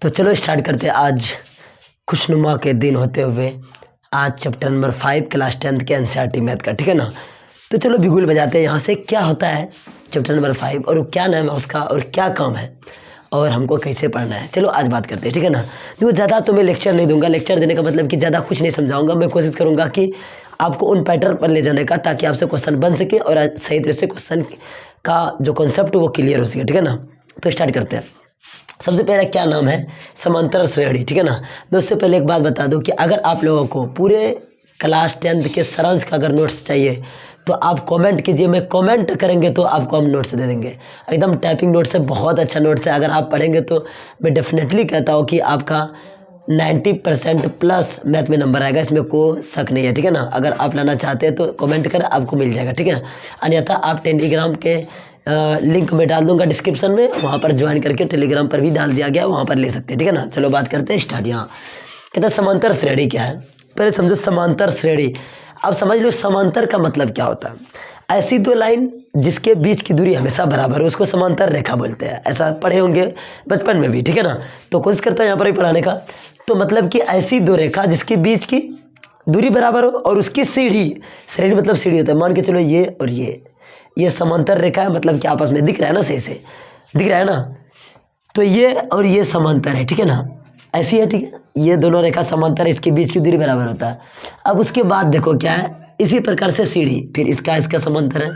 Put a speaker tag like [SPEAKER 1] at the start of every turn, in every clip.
[SPEAKER 1] तो चलो स्टार्ट करते हैं। आज खुशनुमा के दिन होते हुए आज चैप्टर नंबर 5 क्लास 10th के एनसीईआरटी मैथ का, ठीक है ना। तो चलो बिगुल बजाते हैं यहाँ से। क्या होता है चैप्टर नंबर 5 और क्या नाम है उसका और क्या काम है और हमको कैसे पढ़ना है, चलो आज बात करते हैं, ठीक है ना। देखो ज़्यादा तो मैं लेक्चर नहीं दूंगा। लेक्चर देने का मतलब कि ज़्यादा कुछ नहीं समझाऊंगा। मैं कोशिश करूंगा कि आपको उन पैटर्न पर ले जाने का ताकि आपसे क्वेश्चन बन सके और सही तरह से क्वेश्चन का जो कॉन्सेप्ट वो क्लियर हो सके, ठीक है ना। तो स्टार्ट करते हैं। सबसे पहले क्या नाम है, समांतर श्रेणी, ठीक है ना। मैं उससे पहले एक बात बता दूं कि अगर आप लोगों को पूरे क्लास 10th के सारांश का अगर नोट्स चाहिए तो आप कमेंट कीजिए। मैं कमेंट करेंगे तो आपको हम नोट्स दे देंगे। एकदम टाइपिंग नोट्स है, बहुत अच्छा नोट्स है। अगर आप पढ़ेंगे तो मैं डेफिनेटली कहता हूँ कि आपका 90% प्लस मैथ में नंबर आएगा, इसमें कोई शक नहीं है, ठीक है ना। अगर आप लाना चाहते हैं तो कमेंट करें, आपको मिल जाएगा, ठीक है। अन्यथा आप टेलीग्राम के लिंक में डाल दूंगा डिस्क्रिप्शन में, वहाँ पर ज्वाइन करके टेलीग्राम पर भी डाल दिया गया, वहाँ पर ले सकते हैं, ठीक है ना। चलो बात करते हैं स्टार्ट। यहाँ कहते हैं समांतर श्रेणी क्या है। पहले समझो समांतर श्रेणी। अब समझ लो समांतर का मतलब क्या होता है। ऐसी दो लाइन जिसके बीच की दूरी हमेशा बराबर हो उसको समांतर रेखा बोलते हैं। ऐसा पढ़े होंगे बचपन में भी, ठीक है ना। तो कोशिश करता है यहाँ पर भी पढ़ाने का। तो मतलब कि ऐसी दो रेखा जिसके बीच की दूरी बराबर हो और उसकी सीढ़ी, श्रेणी मतलब सीढ़ी होता है। मान के चलो ये और ये समांतर रेखा है, मतलब कि आपस में दिख रहा है ना, सही से दिख रहा है ना। तो ये और ये समांतर है, ठीक है ना, ऐसी है, ठीक है। ये दोनों रेखा समांतर है, इसके बीच की दूरी बराबर होता है। अब उसके बाद देखो क्या है, इसी प्रकार से सीढ़ी, फिर इसका समांतर है,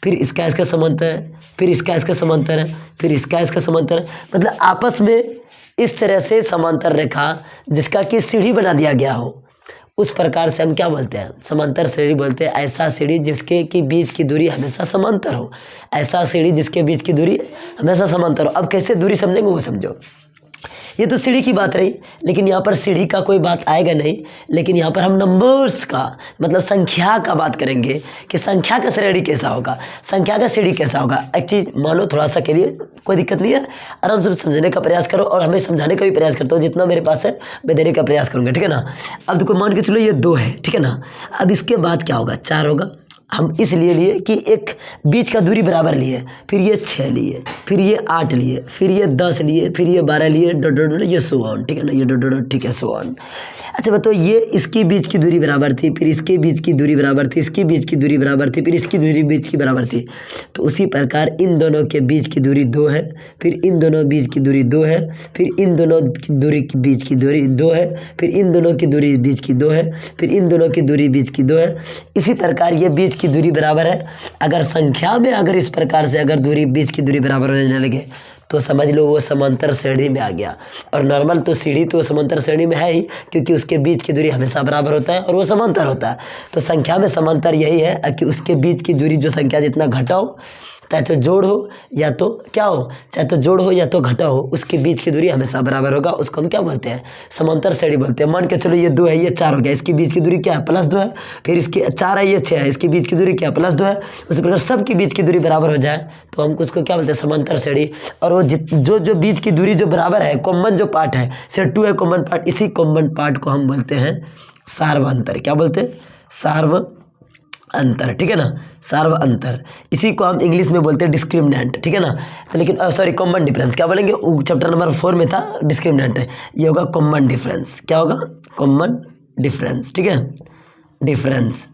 [SPEAKER 1] फिर इसका समांतर है, फिर इसका समांतर है, फिर इसका समांतर है। मतलब आपस में इस तरह से समांतर रेखा जिसका कि सीढ़ी बना दिया गया हो, उस प्रकार से हम क्या बोलते हैं, समांतर श्रेणी बोलते हैं। ऐसा सीढ़ी जिसके की बीच की दूरी हमेशा समांतर हो, ऐसा सीढ़ी जिसके बीच की दूरी हमेशा समांतर हो। अब कैसे दूरी समझेंगे वो समझो। ये तो सीढ़ी की बात रही, लेकिन यहाँ पर सीढ़ी का कोई बात आएगा नहीं। लेकिन यहाँ पर हम नंबर्स का मतलब संख्या का बात करेंगे कि संख्या का श्रेणी कैसा होगा, संख्या का सीढ़ी कैसा होगा। एक चीज़ मानो थोड़ा सा के लिए कोई दिक्कत नहीं है, आराम से समझने का प्रयास करो और हमें समझाने का भी प्रयास करता हूँ। जितना मेरे पास है मैं देने का प्रयास करूँगा, ठीक है ना। अब देखो मान के चलो ये 2 है, ठीक है ना। अब इसके बाद क्या होगा, 4 होगा। हम इसलिए लिए कि एक बीच का दूरी बराबर लिए, फिर ये 6 लिए, फिर ये 8 लिए, फिर ये 10 लिए, फिर ये 12 लिए, डॉट ये सो ऑन, ठीक है ना, ये डॉट, ठीक है, सो ऑन। अच्छा बताओ, ये इसकी बीच की दूरी बराबर थी, फिर इसके बीच की दूरी बराबर थी, इसकी बीच की दूरी बराबर थी, फिर इसकी दूरी बीच की बराबर थी। तो उसी प्रकार इन दोनों के बीच की दूरी 2 है, फिर इन दोनों बीच की दूरी 2 है, फिर इन दोनों की दूरी की बीच की दूरी 2 है, फिर इन दोनों की दूरी बीच की 2 है, फिर इन दोनों की दूरी बीच की 2 है। इसी प्रकार ये बीच की दूरी बराबर है। अगर संख्या में अगर इस प्रकार से अगर दूरी बीच की दूरी बराबर हो जाने लगे तो समझ लो वो समांतर श्रेणी में आ गया। और नॉर्मल तो सीढ़ी तो समांतर श्रेणी में है ही, क्योंकि उसके बीच की दूरी हमेशा बराबर होता है और वो समांतर होता है। तो संख्या में समांतर यही है कि उसके बीच की दूरी जो संख्या जितना घटा हो, चाहे तो जोड़ हो या तो क्या हो, चाहे तो जोड़ हो या तो घटा हो, उसके बीच की दूरी हमेशा बराबर होगा। उसको हम क्या बोलते हैं, समांतर श्रेणी बोलते हैं। मान के चलो ये 2 है, ये 4 हो गया, इसकी बीच की दूरी क्या है, +2 है। फिर इसकी 4 है, ये 6 है, इसकी बीच की दूरी क्या है, +2 है। उसी प्रकार सबकी बीच की दूरी बराबर हो जाए तो हम उसको क्या बोलते हैं, समांतर श्रेणी। और वो जो बीच की दूरी जो बराबर है, कॉमन जो पार्ट है, सिर्फ 2 है कॉमन पार्ट, इसी कॉमन पार्ट को हम बोलते हैं सार्वअंतर। क्या बोलते हैं, सार्वअंतर, ठीक है ना, सार्वअंतर। इसी को हम इंग्लिश में बोलते हैं डिस्क्रिमिनेंट, ठीक है ना। तो लेकिन सॉरी कॉमन डिफरेंस क्या बोलेंगे, चैप्टर नंबर 4 में था डिस्क्रिमिनेंट है, ये होगा कॉमन डिफरेंस। क्या होगा, कॉमन डिफरेंस, ठीक है, डिफरेंस।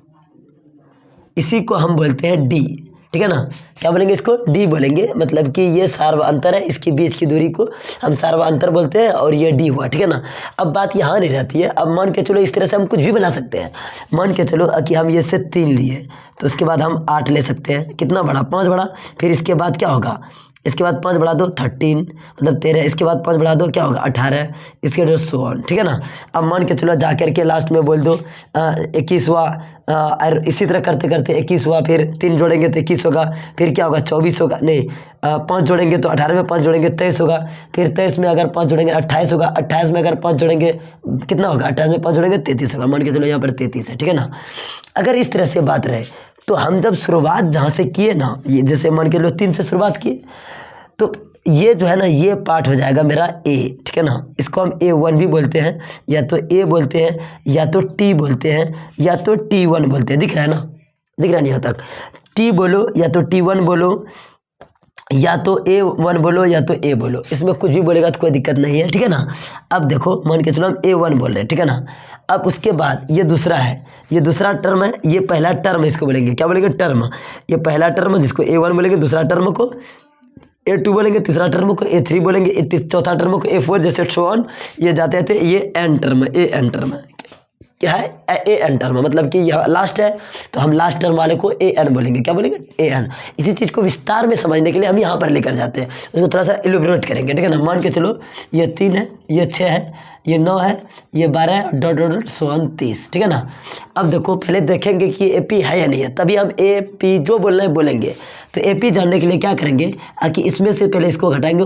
[SPEAKER 1] इसी को हम बोलते हैं डी, ठीक है ना। क्या बोलेंगे, इसको डी बोलेंगे। मतलब कि ये सार्वअंतर है, इसके बीच की दूरी को हम सार्वअंतर बोलते हैं और ये डी हुआ, ठीक है ना। अब बात यहाँ नहीं रहती है। अब मान के चलो इस तरह से हम कुछ भी बना सकते हैं। मान के चलो कि हम ये से 3 लिए तो उसके बाद हम 8 ले सकते हैं, कितना बड़ा, 5 बड़ा। फिर इसके बाद क्या होगा, इसके बाद 5 बढ़ा दो 13 मतलब 13, इसके बाद 5 बढ़ा दो क्या होगा 18, इसके बाद सो ऑन, ठीक है ना। अब मान के चलो जा करके लास्ट में बोल दो 21वां, और इसी तरह करते करते 21वां, फिर 3 जोड़ेंगे तो 21 होगा, फिर क्या होगा 24 होगा, नहीं 5 जोड़ेंगे तो 18 में 5 जोड़ेंगे 23 होगा, फिर 23 में अगर 5 जोड़ेंगे 28 होगा, 28 में अगर 5 जोड़ेंगे कितना होगा, 28 में 5 जोड़ेंगे 33 होगा। मान के चलो यहाँ पर 33 है, ठीक है ना। अगर इस तरह से बात रहे तो हम जब शुरुआत जहाँ से किए ना, ये जैसे मान के लो 3 से शुरुआत किए तो ये जो है ना, ये पार्ट हो जाएगा मेरा ए, ठीक है ना। इसको हम A1 भी बोलते हैं, या तो ए बोलते हैं, या तो टी बोलते हैं, या तो T1 बोलते हैं। दिख रहा है ना, दिख रहा नहीं यहाँ तक, टी बोलो या तो T1 बोलो या तो A1 बोलो या तो A बोलो, इसमें कुछ भी बोलेगा तो कोई दिक्कत नहीं है, ठीक है ना। अब देखो मान के चलो हम A1 बोल रहे हैं, ठीक है ना। अब उसके बाद ये दूसरा है, ये दूसरा टर्म है, ये पहला टर्म है, इसको बोलेंगे क्या बोलेंगे, टर्म। ये पहला टर्म जिसको A1 बोलेंगे, दूसरा टर्म को A2 बोलेंगे, तीसरा टर्म को A3 बोलेंगे, चौथा टर्म को A4, जैसे सो ऑन। ये जाते जाते ये N term, A N term क्या है, ए एन टर्म, मतलब कि यह लास्ट है तो हम लास्ट टर्म वाले को ए एन बोलेंगे, क्या बोलेंगे, ए एन। इसी चीज़ को विस्तार में समझने के लिए हम यहाँ पर लेकर जाते हैं, उसको थोड़ा सा इलुबरेट करेंगे, ठीक है ना। मान के चलो ये 3 है, ये 6 है, ये 9 है, ये 12 है, dot dot dot so on 30, ठीक है ना। अब देखो पहले देखेंगे कि ए पी है या नहीं है, तभी हम ए पी जो बोलना है बोलेंगे। तो ए पी जानने के लिए क्या करेंगे कि इसमें से पहले इसको घटाएंगे,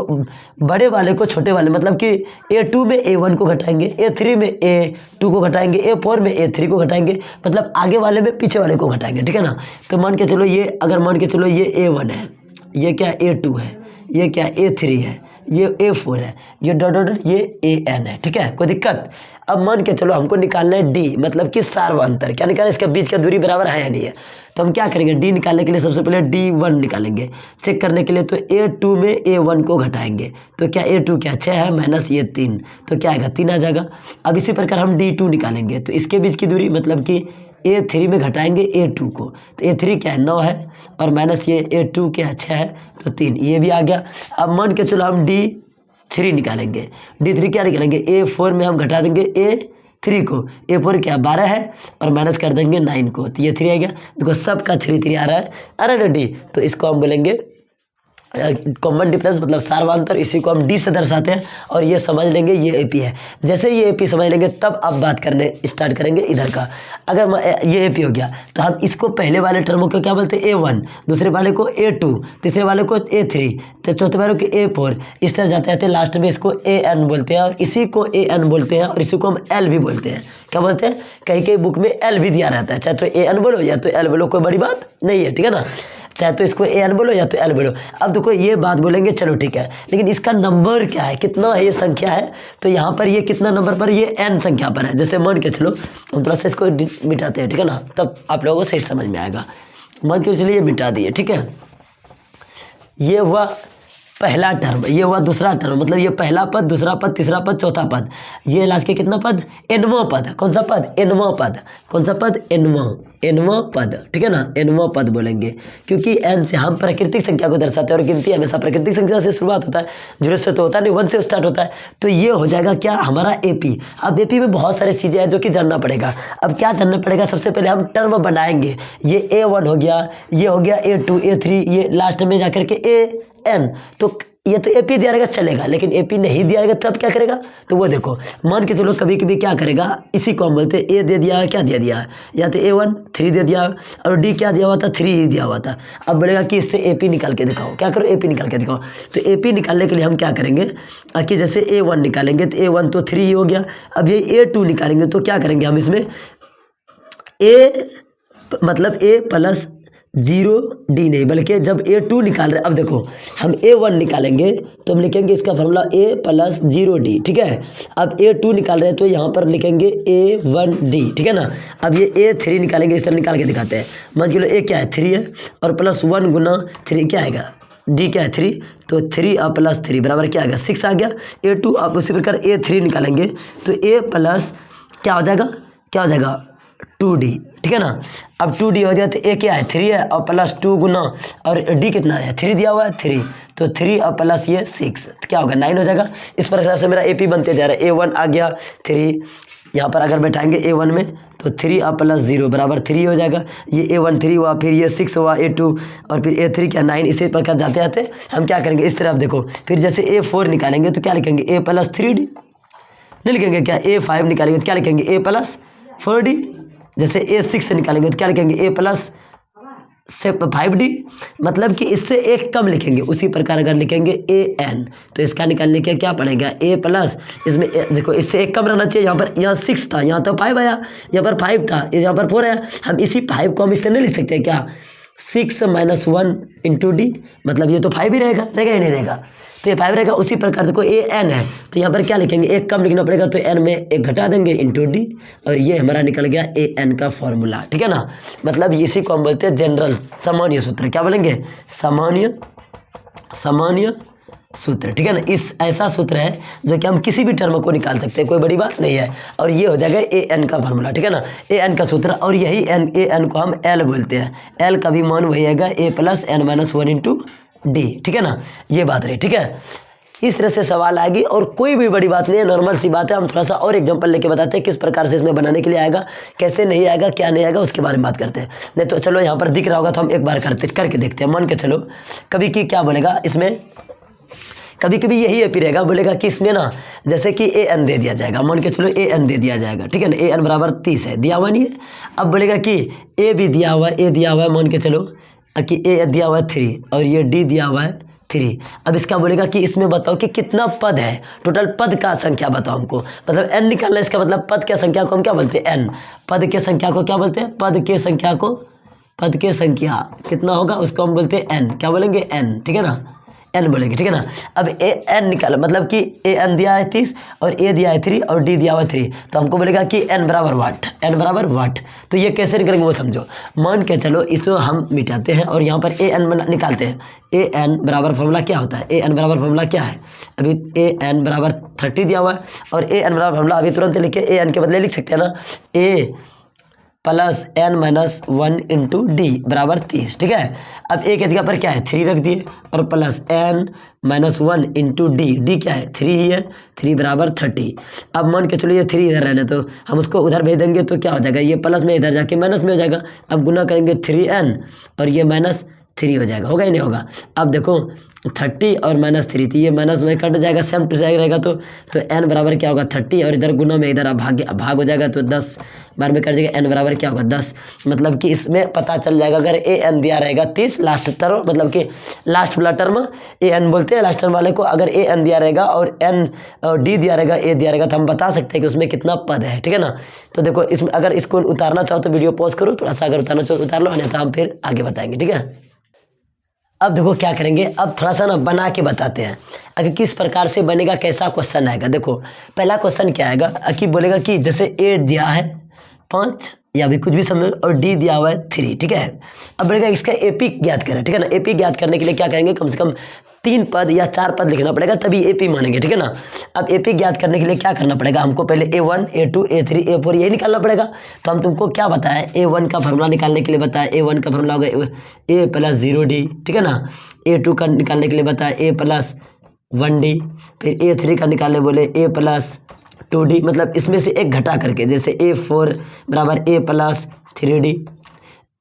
[SPEAKER 1] बड़े वाले को छोटे वाले, मतलब कि A2 में A1 को घटाएंगे, A3 में A2 को घटाएंगे, A4 में A3 को घटाएंगे, मतलब आगे वाले में पीछे वाले को घटाएंगे, ठीक है ना। तो मान के चलो ये, अगर मान के चलो ये A1 है, ये क्या A2 है, ये क्या A3 है, ये A4 है, ये डॉट डॉट ये AN है, ठीक है, कोई दिक्कत। अब मान के चलो हमको निकालना है D, मतलब कि सार्वंतर, क्या निकालना है, इसके बीच का दूरी बराबर है या नहीं है। तो हम क्या करेंगे, D निकालने के लिए सबसे पहले D1 निकालेंगे, चेक करने के लिए तो A2 में A1 को घटाएंगे, तो क्या A2 क्या 6 है माइनस ये 3, तो क्या आएगा 3 आ जाएगा। अब इसी प्रकार हम D2 निकालेंगे, तो इसके बीच की दूरी मतलब कि A3 में घटाएंगे A2 को, तो A3 क्या है 9 है, और माइनस ये A2 क्या 6 है, तो 3, ये भी आ गया। अब मान के चलो हम D3 निकालेंगे, D3 क्या निकालेंगे, A4 में हम घटा देंगे A3 को, A4 क्या 12 है, और माइनस कर देंगे 9 को, तो ये 3 आ गया। देखो सबका 3 3 आ रहा है, अरे ना D, तो इसको हम बोलेंगे कॉमन डिफरेंस, मतलब सार्वंतर, इसी को हम D से दर्शाते हैं। और ये समझ लेंगे ये AP है, जैसे ये AP समझ लेंगे तब आप बात करने स्टार्ट करेंगे इधर का। अगर ये AP हो गया तो हम इसको पहले वाले टर्म को क्या बोलते हैं A1, दूसरे वाले को A2, तीसरे वाले को A3, तो चौथे वाले को A4, इस तरह जाते जाते लास्ट में इसको AN बोलते हैं, और इसी को AN बोलते हैं, और इसी को हम L भी बोलते हैं। क्या बोलते हैं, कहीं कहीं बुक में L भी दिया रहता है, चाहे तो AN बोलो या तो L बोलो, कोई बड़ी बात नहीं है, ठीक है ना। चाहे तो इसको AN बोलो या तो L बोलो। अब देखो ये बात बोलेंगे, चलो ठीक है, लेकिन इसका नंबर क्या है, कितना है, ये संख्या है, तो यहाँ पर ये कितना नंबर पर, ये n संख्या पर है। जैसे मान के चलो हम थोड़ा सा इसको मिटाते हैं, ठीक है ना, तब आप लोगों को सही समझ में आएगा। मान के चलिए ये मिटा दिए, ठीक है। ये हुआ पहला टर्म, ये हुआ दूसरा टर्म, मतलब ये पहला पद, दूसरा पद, तीसरा पद, चौथा पद, ये लास्ट के कितना पद, nवां पद। कौन सा पद, nवां पद। कौन सा पद, nवां पद, ठीक है ना, nवां पद बोलेंगे, क्योंकि n से हम प्राकृतिक संख्या को दर्शाते हैं, और गिनती हमेशा प्राकृतिक संख्या से शुरुआत होता है, 0 से तो होता नहीं, 1 से स्टार्ट होता है। तो ये हो जाएगा क्या, हमारा AP। अब AP में बहुत सारी चीज़ें हैं जो कि जानना पड़ेगा। अब क्या जानना पड़ेगा, सबसे पहले हम टर्म बनाएंगे, ये A1 हो गया, ये हो गया A2, A3, ये लास्ट में जाकर के AN। तो ये तो AP दिया रहेगा चलेगा, लेकिन AP नहीं दिया रहेगा तब क्या करेगा, तो वो देखो मान के चलो कभी कभी क्या करेगा, इसी को हम बोलते हैं A दे दिया, क्या दे दिया, या तो A1 3 दे दिया, और D क्या दिया हुआ था, 3 ही दिया हुआ था। अब बोलेगा कि इससे AP निकाल के दिखाओ, क्या करो, AP निकाल के दिखाओ। तो AP निकालने के लिए हम क्या करेंगे कि जैसे A1 निकालेंगे तो A1 तो 3 ही हो गया। अब ये A2 निकालेंगे तो क्या करेंगे हम इसमें, A मतलब A प्लस 0D नहीं, बल्कि जब A2 निकाल रहे, अब देखो हम A1 निकालेंगे तो हम लिखेंगे इसका फॉर्मूला A प्लस 0D, ठीक है। अब A2 निकाल रहे हैं तो यहाँ पर लिखेंगे A1D, ठीक है ना। अब ये A3 निकालेंगे, इस तरह निकाल के दिखाते हैं। मान के लो A क्या है 3 है, और प्लस 1 गुना 3 क्या आएगा, D क्या है 3, तो 3 और प्लस 3 बराबर क्या आएगा 6 आ गया। A2 अब उसी प्रकार A3 निकालेंगे तो A प्लस क्या हो जाएगा, क्या हो जाएगा 2D, ठीक है ना। अब 2D हो गया तो A क्या है 3 है, और प्लस 2 गुना, और D कितना है 3 दिया हुआ है 3, तो 3 और प्लस ये 6, तो क्या होगा 9 हो जाएगा। इस प्रकार से मेरा AP बनते जा रहा है। A1 आ गया 3, यहाँ पर अगर बैठाएंगे A1 में तो 3 और प्लस 0 बराबर 3 हो जाएगा। ये A1 3 हुआ, फिर ये 6 हुआ A2, और फिर A3 क्या 9। इसी प्रकार जाते जाते हम क्या करेंगे इस तरह, आप देखो फिर जैसे A4 निकालेंगे तो क्या लिखेंगे A प्लस 3D, नहीं लिखेंगे क्या, A5 निकालेंगे तो क्या लिखेंगे A प्लस 4D, जैसे A6 से निकालेंगे तो क्या लिखेंगे A प्लस 5D, मतलब कि इससे एक कम लिखेंगे। उसी प्रकार अगर लिखेंगे AN तो इसका निकालने के क्या पड़ेगा A प्लस, इसमें देखो इससे एक कम रहना चाहिए, यहाँ पर यहाँ 6 था, यहाँ तो 5 आया, यहाँ पर 5 था, यहाँ पर 4 आया। हम इसी 5 को हम इससे नहीं लिख सकते क्या, 6 - 1 इंटू D, मतलब ये तो 5 ही रहेगा, रहेगा ही नहीं रहेगा, तो ये 5 रहेगा। उसी प्रकार देखो AN है तो यहाँ पर क्या लिखेंगे, एक कम लिखना पड़ेगा, तो N में एक घटा देंगे इंटू D, और ये हमारा निकल गया AN का फॉर्मूला, ठीक है ना। मतलब इसी को हम बोलते हैं जनरल, सामान्य सूत्र। क्या बोलेंगे, सामान्य सामान्य सूत्र, ठीक है ना। इस ऐसा सूत्र है जो कि हम किसी भी टर्म को निकाल सकते हैं, कोई बड़ी बात नहीं है। और ये हो जाएगा ए एन का फार्मूला, ठीक है ना, ए एन का सूत्र। और यही एन, ए एन को हम एल बोलते हैं। एल का भी मान वही आएगा a plus N minus 1 into d, ठीक है ना, ये बात रही, ठीक है। इस तरह से सवाल आएगी और कोई भी बड़ी बात नहीं है, नॉर्मल सी बात है। हम थोड़ा सा और एग्जांपल लेके बताते हैं किस प्रकार से इसमें बनाने के लिए आएगा, कैसे नहीं आएगा, क्या नहीं आएगा, उसके बारे में बात करते हैं। नहीं तो चलो यहाँ पर दिख रहा होगा तो हम एक बार करके देखते हैं। मान के चलो कभी की क्या बोलेगा इसमें, कभी कभी यही एपी रहेगा, बोलेगा कि इसमें ना जैसे कि ए एन दे दिया जाएगा, मान के चलो ए एन दे दिया जाएगा, ठीक है ना, ए एन बराबर 30 है, दिया हुआ नहीं है। अब बोलेगा कि ए भी दिया हुआ है, ए दिया हुआ है, मान के चलो कि ए दिया हुआ है 3 और ये डी दिया हुआ है 3। अब इसका बोलेगा कि इसमें बताओ कि कितना पद है, टोटल पद का संख्या बताओ हमको, मतलब एन निकालना है। इसका मतलब पद के संख्या को हम क्या बोलते हैं, एन। पद के संख्या को क्या बोलते हैं, पद के संख्या को, पद के संख्या कितना होगा उसको हम बोलते हैं एन, क्या बोलेंगे, एन, ठीक है ना, एन बोलेंगे, ठीक है ना। अब ए एन निकाला, मतलब कि ए एन दिया है 30 और ए दिया है 3 और डी दिया हुआ 3, तो हमको बोलेगा कि एन बराबर वाट, एन बराबर वाट। तो ये कैसे निकलेंगे वो समझो। मान के चलो इसको हम मिटाते हैं और यहाँ पर ए एन निकालते हैं। ए एन बराबर फॉर्मूला क्या होता है, ए एन बराबर फॉर्मूला क्या है, अभी ए एन बराबर 30 दिया हुआ है और ए एन बराबर फॉर्मूला अभी तुरंत लिखे, ए एन के बदले लिख सकते हैं ना, a plus N minus 1 into d बराबर 30, ठीक है। अब ए की जगह पर क्या है 3 रख दिए और plus N minus 1 into D, D क्या है 3 ही है, 3 बराबर 30। अब मान के चलो ये 3 इधर रहने तो हम उसको उधर भेज देंगे तो क्या हो जाएगा, ये प्लस में इधर जाके माइनस में हो जाएगा। अब गुना करेंगे 3n और ये माइनस 3 हो जाएगा, होगा ही नहीं होगा। अब देखो 30 और माइनस 3, तो ये माइनस में कट जाएगा, सेम टू सेम रहेगा। तो n बराबर क्या होगा 30 और इधर गुना में इधर भाग हो जाएगा, तो 10 बार में कट जाएगा, n बराबर क्या होगा 10। मतलब कि इसमें पता चल जाएगा अगर ए एन दिया रहेगा 30 लास्ट टर्म, मतलब कि लास्ट वाला टर्म ए एन बोलते हैं लास्ट टर्म वाले को। अगर ए एन दिया रहेगा और एन डी दिया रहेगा, ए दिया रहेगा, तो हम बता सकते हैं कि उसमें कितना पद है, ठीक है ना। तो देखो इसमें अगर इसको उतारना चाहो तो वीडियो पॉज करो थोड़ा सा, अगर उतारना चाहो उतार लो, नहीं तो हम फिर आगे बताएंगे, ठीक है। अब देखो क्या करेंगे, अब थोड़ा सा ना बना के बताते हैं अगर किस प्रकार से बनेगा, कैसा क्वेश्चन आएगा। देखो पहला क्वेश्चन क्या आएगा कि बोलेगा कि जैसे ए दिया है 5 या भी कुछ भी समझो और डी दिया हुआ है 3, ठीक है। अब बोलेगा इसका एपी ज्ञात करें, ठीक है ना। एपी ज्ञात करने के लिए क्या करेंगे, कम से कम 3 पद या 4 पद लिखना पड़ेगा तभी एपी मानेंगे, ठीक है ना। अब एपी ज्ञात करने के लिए क्या करना पड़ेगा हमको, पहले A1 A2 A3 A4 यही निकालना पड़ेगा। तो हम तुमको क्या बताया, A1 का फार्मूला निकालने के लिए बताया, A1 का फार्मूला होगा A प्लस 0D, ठीक है ना। A2 का निकालने के लिए बताया A प्लस 1D, फिर A3 का निकालने बोले A प्लस 2D, मतलब इसमें से एक घटा करके, जैसे A4 बराबर A प्लस 3D।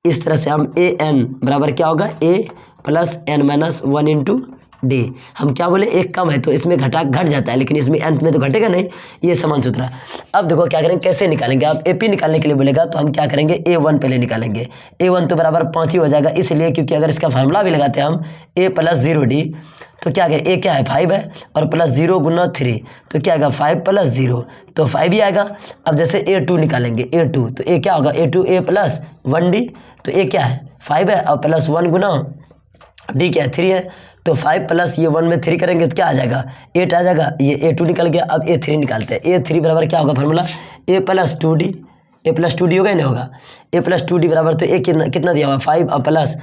[SPEAKER 1] इस तरह से हम AN बराबर क्या होगा A plus N minus 1 into D. हम क्या बोले एक कम है तो इसमें घट जाता है, लेकिन इसमें अंत में तो घटेगा नहीं, ये समान सूत्र है। अब देखो क्या करेंगे, कैसे निकालेंगे। अब एपी निकालने के लिए बोलेगा तो हम क्या करेंगे, A1 पहले निकालेंगे। A1 तो बराबर 5 ही हो जाएगा, इसलिए क्योंकि अगर इसका फार्मूला भी लगाते हैं हम A प्लस 0D, तो क्या करें, ए क्या है 5 है और प्लस 0 गुना 3, तो क्या आएगा 5 प्लस 0 तो 5 ही आएगा। अब जैसे A2 निकालेंगे, A2 तो ए क्या होगा A2 A प्लस 1D, तो ए क्या है 5 है और प्लस 1 गुना डी क्या है 3 है, तो 5 प्लस ये 1 में 3 करेंगे तो क्या आ जाएगा 8 आ जाएगा। ये A2 निकल गया। अब A3 निकालते हैं। A3 बराबर क्या होगा formula A plus 2D, A plus 2D होगा ही नहीं होगा। A प्लस 2D बराबर तो ए कितना दिया हुआ 5 और प्लस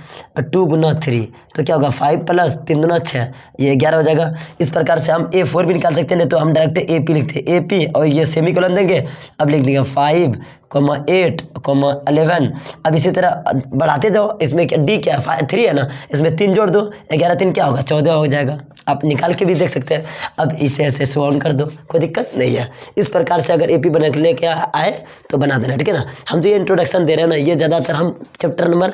[SPEAKER 1] 2 गुना 3, तो क्या होगा 5 प्लस 3 गुना 6, ये 11 हो जाएगा। इस प्रकार से हम A4 भी निकाल सकते हैं, नहीं तो हम डायरेक्ट AP लिखते हैं AP और ये सेमी कोलन देंगे। अब लिख देंगे 5, 8, 11। अब इसी तरह बढ़ाते जाओ, इसमें क्या डी क्या है 3 है ना, इसमें 3 जोड़ दो, 11 3 क्या होगा 14 हो जाएगा। आप निकाल के भी देख सकते हैं। अब इसे ऐसे सॉल्व कर दो, कोई दिक्कत नहीं है। इस प्रकार से अगर AP बना के लेके आए तो बना देना, ठीक है ना। हम तो ये इंट्रोडक्शन दे रहे हैं ना, ये ज़्यादातर हम चैप्टर नंबर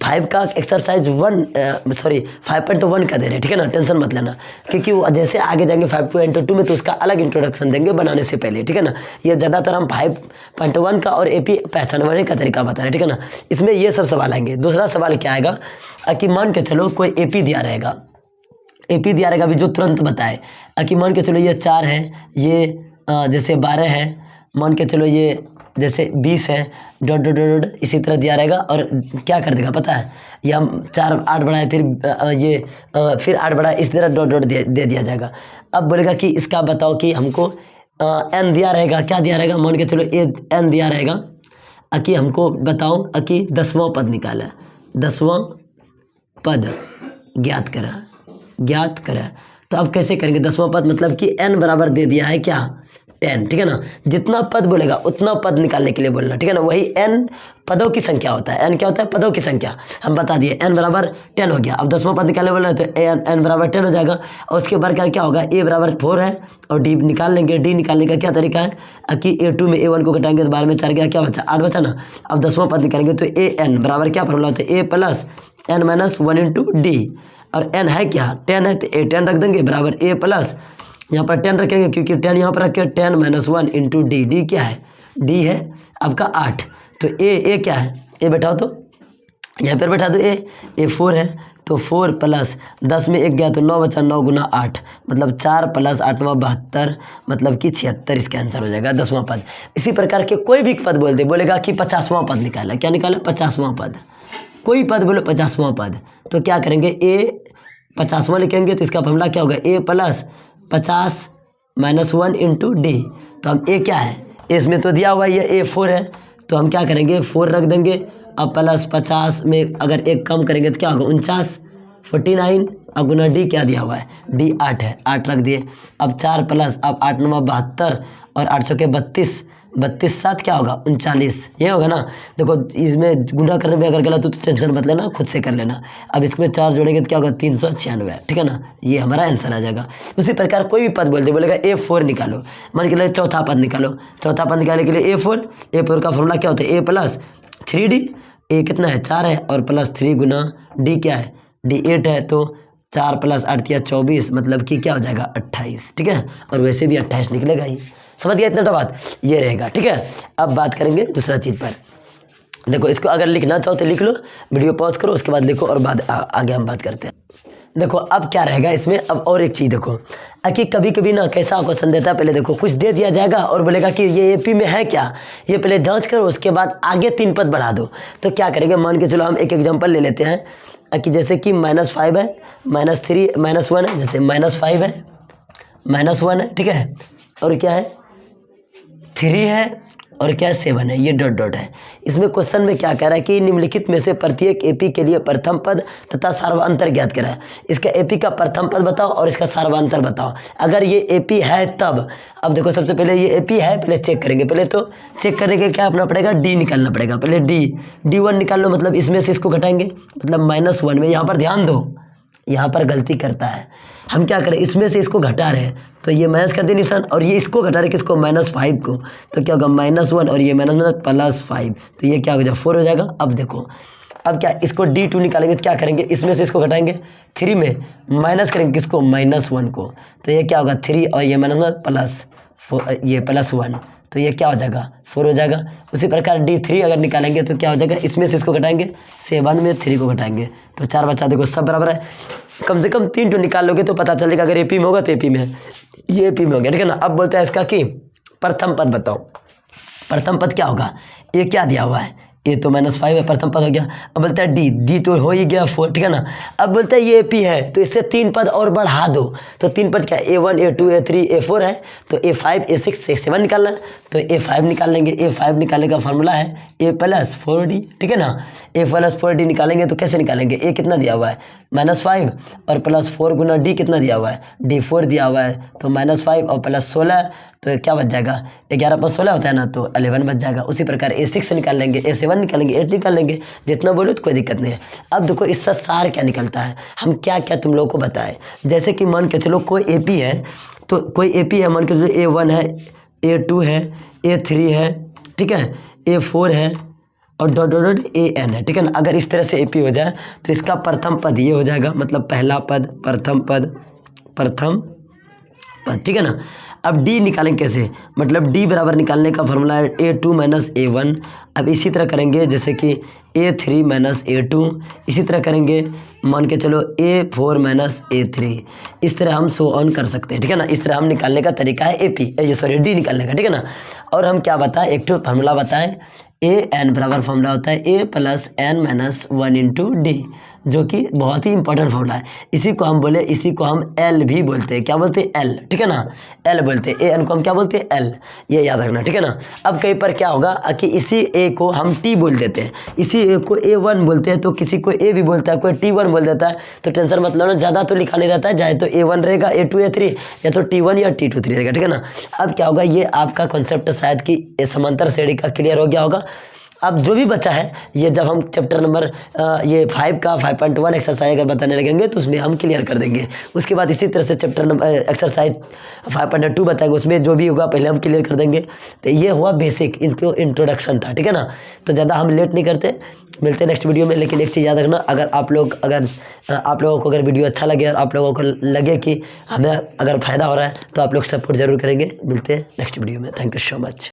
[SPEAKER 1] 5 का एक्सरसाइज 5.1 का दे रहे हैं, ठीक है ना। टेंशन मत लेना, क्योंकि वो जैसे आगे जाएंगे 5.2 में तो उसका अलग इंट्रोडक्शन देंगे बनाने से पहले, ठीक है ना। ये ज़्यादातर हम 5.1 का और AP पहचानने का तरीका बता रहे हैं, ठीक है ना। इसमें ये सब सवाल आएंगे। दूसरा सवाल क्या आएगा कि मान के चलो कोई AP दिया रहेगा, AP दिया रहेगा भी जो तुरंत बताए कि मान के चलो ये 4 है, ये जैसे 12 है, मान के चलो ये जैसे 20 है, डॉट डॉट डॉट इसी तरह दिया रहेगा। और क्या कर देगा पता है, ये हम 4 8 बढ़ाए, फिर 8 बढ़ाए, इस तरह डॉट डॉट दे दिया जाएगा। अब बोलेगा कि इसका बताओ कि हमको n दिया रहेगा, क्या दिया रहेगा, मान के चलो n दिया रहेगा कि हमको बताओ कि 10वां पद निकाला, 10वां पद ज्ञात करा, ज्ञात करें। तो अब कैसे करेंगे, 10वां पद मतलब कि n बराबर दे दिया है क्या 10, ठीक है ना। जितना पद बोलेगा उतना पद निकालने के लिए बोलना, ठीक है ना। वही n पदों की संख्या होता है, n क्या होता है, पदों की संख्या। हम बता दिए n बराबर 10 हो गया। अब 10वां पद निकालने बोल रहे तो n बराबर 10 हो जाएगा। और उसके बाद क्या होगा, a बराबर 4 है और d निकाल लेंगे। d निकालने का क्या तरीका है कि a2 में a1 को घटाएंगे तो 12 में 4 गया, क्या बचा 8 बचा ना। अब 10वां पद निकालेंगे तो an बराबर क्या फॉर्मूला होता है, a plus n minus 1 into D. और n है क्या 10 है तो a 10 रख देंगे बराबर a प्लस यहाँ पर 10 रखेंगे क्योंकि 10 यहाँ पर रखे 10 माइनस 1 इंटू डी। डी क्या है, डी है आपका 8। तो ए क्या है, ए बैठाओ तो यहाँ पर बैठा दो ए 4 है तो 4 प्लस 10 में 1 गया तो 9 बचा, 9 गुना 8 मतलब 4 प्लस 8 72 मतलब कि 76। इसका आंसर हो जाएगा 10वां पद। इसी प्रकार के कोई भी पद बोल दे, बोलेगा कि 50वां पद निकाला, क्या निकाला 50वां पद। कोई पद बोलो 50वां पद तो क्या करेंगे, ए 50वां लिखेंगे तो इसका फॉर्मूला क्या होगा, ए प्लस 50 माइनस 1 इंटू डी। तो हम ए क्या है, इसमें तो दिया हुआ है ये a4 है तो हम क्या करेंगे 4 रख देंगे। अब प्लस 50 में अगर एक कम करेंगे तो क्या होगा 49 49 और गुना डी क्या दिया हुआ है, डी 8 है, 8 रख दिए। अब 4 प्लस अब 8 9 72 और 8 6 के 32 32 7 क्या होगा 39, ये होगा ना। देखो इसमें गुना करने में अगर गलत हो तो टेंशन मत लेना, खुद से कर लेना। अब इसमें 4 जोड़ेंगे तो क्या होगा 396, ठीक है ना। ये हमारा आंसर आ जाएगा। उसी प्रकार कोई भी पद बोल दे, बोलेगा a4 निकालो, मान के लिए चौथा पद निकालो। चौथा पद निकालने के लिए a4 का फॉर्मूला क्या होता है, a प्लस 3d। a कितना है 4 है और प्लस 3 गुना d क्या है, d 8 है तो 4 प्लस 8 या 24 मतलब कि क्या हो जाएगा 28, ठीक है। और वैसे भी 28 निकलेगा ही। समझ गया इतना बात, ये रहेगा, ठीक है। अब बात करेंगे दूसरा चीज़ पर। देखो इसको अगर लिखना चाहो तो लिख लो, वीडियो पॉज करो उसके बाद लिखो और बाद आगे हम बात करते हैं। देखो अब क्या रहेगा इसमें, अब और एक चीज़ देखो कि कभी कभी ना कैसा क्वेश्चन देता है, पहले देखो कुछ दे दिया जाएगा और बोलेगा कि ये एपी में है क्या, ये पहले जांच करो उसके बाद आगे 3 पद बढ़ा दो। तो क्या करेंगे, मान के चलो हम एक एग्जांपल ले लेते हैं कि जैसे कि -5 है, -3 -1 है, जैसे -5 है -1 है, ठीक है, और क्या है 3 है और क्या 7 है, ये डॉट डॉट है। इसमें क्वेश्चन में क्या कह रहा है कि निम्नलिखित में से प्रत्येक एपी के लिए प्रथम पद तथा सार्वअंतर ज्ञात करा है। इसका एपी का प्रथम पद बताओ और इसका सार्वअंतर बताओ। अगर ये एपी है तब, अब देखो सबसे पहले ये एपी है, पहले चेक करेंगे। पहले तो चेक करने के क्या अपना पड़ेगा, डी निकालना पड़ेगा। पहले D1 निकाल लो, मतलब इसमें से इसको घटाएंगे, मतलब -1 में। यहाँ पर ध्यान दो, यहाँ पर गलती करता है। हम क्या करें, इसमें से इसको घटा रहे हैं तो ये माइनस कर दे निशान, और ये इसको घटा रहे किसको, -5 को, तो क्या होगा -1 और ये -5, तो ये क्या हो जाएगा 4 हो जाएगा। अब देखो अब क्या, इसको D2 निकालेंगे तो क्या करेंगे, इसमें से इसको घटाएंगे, 3 में माइनस करेंगे किसको, -1 को, तो ये क्या होगा 3 और ये ये +1, तो ये क्या हो जाएगा 4 हो जाएगा। उसी प्रकार D3 अगर निकालेंगे तो क्या हो जाएगा, इसमें से इसको घटाएंगे, 7 में 3 को घटाएंगे तो 4 बचा। देखो सब बराबर है, कम से कम 3 निकाल लोगे तो पता चलेगा। अगर एपी में होगा तो एपी में है, ये एपी में हो गया, ठीक है ना। अब बोलते हैं इसका कि प्रथम पद बताओ। प्रथम पद क्या होगा, ये क्या दिया हुआ है, ये तो -5 है, प्रथम पद हो गया। अब बोलता है डी तो हो ही गया 4, ठीक है ना। अब बोलता है ये एपी है तो इससे 3 पद और बढ़ा दो। तो 3 पद क्या, A1 A2 A3 A4 है, तो A5 A6 A7 निकालना है, तो A5 निकाल लेंगे। A5 निकालने का फॉर्मूला है A + 4D, ठीक है ना। A + 4D निकालेंगे तो कैसे निकालेंगे, A कितना दिया हुआ है -5 और +4 गुना D कितना दिया हुआ है, D4 दिया हुआ है, तो -5 और +16 तो क्या बच जाएगा, 11 + 16 होता है ना, तो 11 बच जाएगा। उसी प्रकार A6 निकाल लेंगे, A7 निकालेंगे, 8 निकाल लेंगे, जितना बोलो तो कोई दिक्कत नहीं है। अब देखो इसका सार क्या निकलता है, हम क्या क्या तुम लोगों को बताएं। जैसे कि मान के चलो कोई एपी है, तो कोई एपी है, मान के चलो A1 है, A2 है, A3 है, ठीक है, A4 है और डॉट डॉट डॉट AN है, ठीक है ना। अगर इस तरह से एपी हो जाए तो इसका प्रथम पद ये हो जाएगा, मतलब पहला पद, प्रथम पद, ठीक है ना। अब D निकालेंगे कैसे, मतलब D बराबर निकालने का फॉर्मूला है A2 - A1। अब इसी तरह करेंगे जैसे कि A3 - A2, इसी तरह करेंगे मान के चलो A4 - A3, इस तरह हम सो ऑन कर सकते हैं, ठीक है ना। इस तरह हम निकालने का तरीका है D निकालने का, ठीक है ना। और हम क्या बताएं, एक तो फार्मूला बताएं, AN बराबर फॉर्मूला होता है A + n - 1 इंटू D। जो कि बहुत ही इंपॉर्टेंट फॉर्मूला है। इसी को हम बोले, इसी को हम एल भी बोलते हैं। क्या बोलते हैं? एल, ठीक है ना, एल बोलते हैं। ए एन को हम क्या बोलते हैं? एल, ये याद रखना, ठीक है ना। अब कहीं पर क्या होगा कि इसी ए को हम टी बोल देते हैं, इसी ए को A1 बोलते हैं, तो किसी को ए भी बोलता है, कोई T1 बोल देता है, तो टेंशन मतलब ना, ज़्यादा तो लिखा नहीं रहता है, चाहे तो A1 रहेगा, A2 A3 या तो T1 या T2 3 रहेगा, ठीक है ना। अब क्या होगा, ये आपका कॉन्सेप्ट शायद कि समांतर श्रेणी का क्लियर हो गया होगा। अब जो भी बचा है, ये जब हम चैप्टर नंबर ये 5 का 5.1 एक्सरसाइज अगर बताने लगेंगे तो उसमें हम क्लियर कर देंगे। उसके बाद इसी तरह से चैप्टर नंबर एक्सरसाइज 5.2 बताएंगे, उसमें जो भी होगा पहले हम क्लियर कर देंगे। तो ये हुआ बेसिक, इनको इंट्रोडक्शन था, ठीक है ना। तो ज़्यादा हम लेट नहीं करते, मिलते हैं नेक्स्ट वीडियो में। लेकिन एक चीज़ याद रखना, अगर आप लोगों को अगर वीडियो अच्छा लगे और आप लोगों को लगे कि हमें अगर फ़ायदा हो रहा है तो आप लोग सपोर्ट जरूर करेंगे। मिलते हैं नेक्स्ट वीडियो में। Thank you so much.